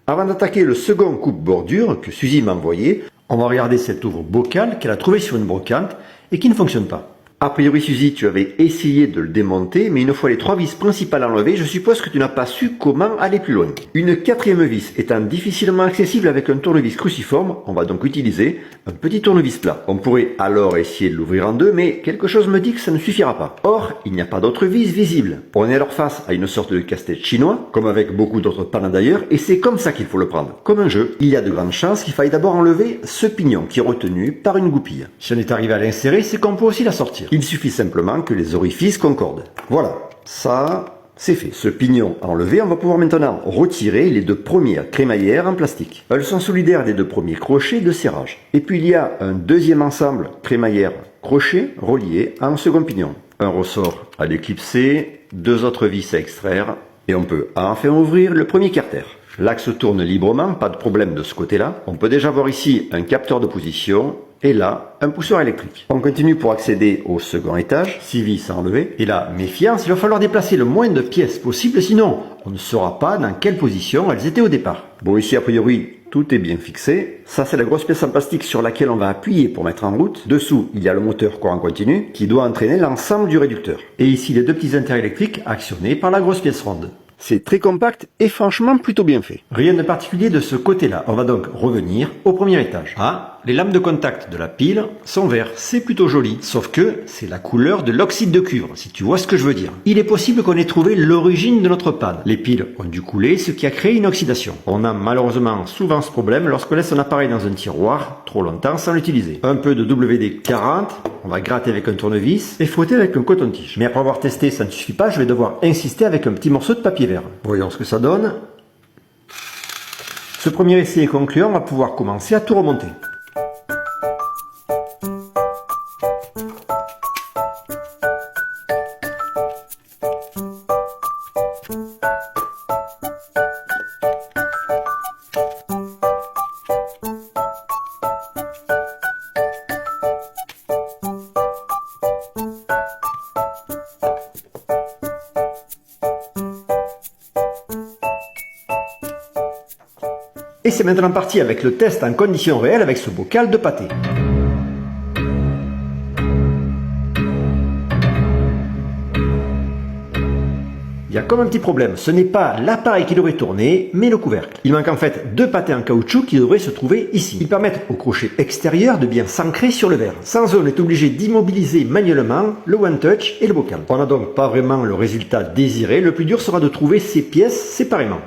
Avant d'attaquer le second coupe-bordure que Suzy m'a envoyé, on va regarder cet ouvre-bocal qu'elle a trouvé sur une brocante et qui ne fonctionne pas. A priori, Suzy, tu avais essayé de le démonter, mais une fois les 3 vis principales enlevées, je suppose que tu n'as pas su comment aller plus loin. Une 4e vis étant difficilement accessible avec un tournevis cruciforme, on va donc utiliser un petit tournevis plat. On pourrait alors essayer de l'ouvrir en deux, mais quelque chose me dit que ça ne suffira pas. Or, il n'y a pas d'autre vis visible. On est alors face à une sorte de casse-tête chinois, comme avec beaucoup d'autres pannes d'ailleurs, et c'est comme ça qu'il faut le prendre, comme un jeu. Il y a de grandes chances qu'il faille d'abord enlever ce pignon qui est retenu par une goupille. Si on est arrivé à l'insérer, c'est qu'on peut aussi la sortir. Il suffit simplement que les orifices concordent. Voilà, ça, c'est fait. Ce pignon enlevé, on va pouvoir maintenant retirer les 2 premières crémaillères en plastique. Elles sont solidaires des 2 premiers crochets de serrage. Et puis il y a un deuxième ensemble crémaillère crochet relié à un second pignon. Un ressort à déclipser, 2 autres vis à extraire, et on peut enfin ouvrir le premier carter. L'axe tourne librement, pas de problème de ce côté-là. On peut déjà voir ici un capteur de position, et là, un pousseur électrique. On continue pour accéder au second étage, 6 vis à enlever. Et là, méfiance, il va falloir déplacer le moins de pièces possible, sinon on ne saura pas dans quelle position elles étaient au départ. Bon, ici, a priori, tout est bien fixé. Ça, c'est la grosse pièce en plastique sur laquelle on va appuyer pour mettre en route. Dessous, il y a le moteur courant continu qui doit entraîner l'ensemble du réducteur. Et ici, les 2 petits intérêts électriques actionnés par la grosse pièce ronde. C'est très compact et franchement plutôt bien fait. Rien de particulier de ce côté-là. On va donc revenir au premier étage. Ah, les lames de contact de la pile sont vertes. C'est plutôt joli. Sauf que c'est la couleur de l'oxyde de cuivre, si tu vois ce que je veux dire. Il est possible qu'on ait trouvé l'origine de notre panne. Les piles ont dû couler, ce qui a créé une oxydation. On a malheureusement souvent ce problème lorsqu'on laisse un appareil dans un tiroir trop longtemps sans l'utiliser. Un peu de WD-40, on va gratter avec un tournevis et frotter avec un coton-tige. Mais après avoir testé, ça ne suffit pas, je vais devoir insister avec un petit morceau de papier vert. Voyons ce que ça donne. Ce premier essai est concluant, on va pouvoir commencer à tout remonter. Et c'est maintenant parti avec le test en conditions réelles avec ce bocal de pâté. Il y a comme un petit problème, ce n'est pas l'appareil qui devrait tourner, mais le couvercle. Il manque en fait 2 pâtés en caoutchouc qui devraient se trouver ici. Ils permettent au crochet extérieur de bien s'ancrer sur le verre. Sans eux, on est obligé d'immobiliser manuellement le One Touch et le bocal. On n'a donc pas vraiment le résultat désiré, le plus dur sera de trouver ces pièces séparément.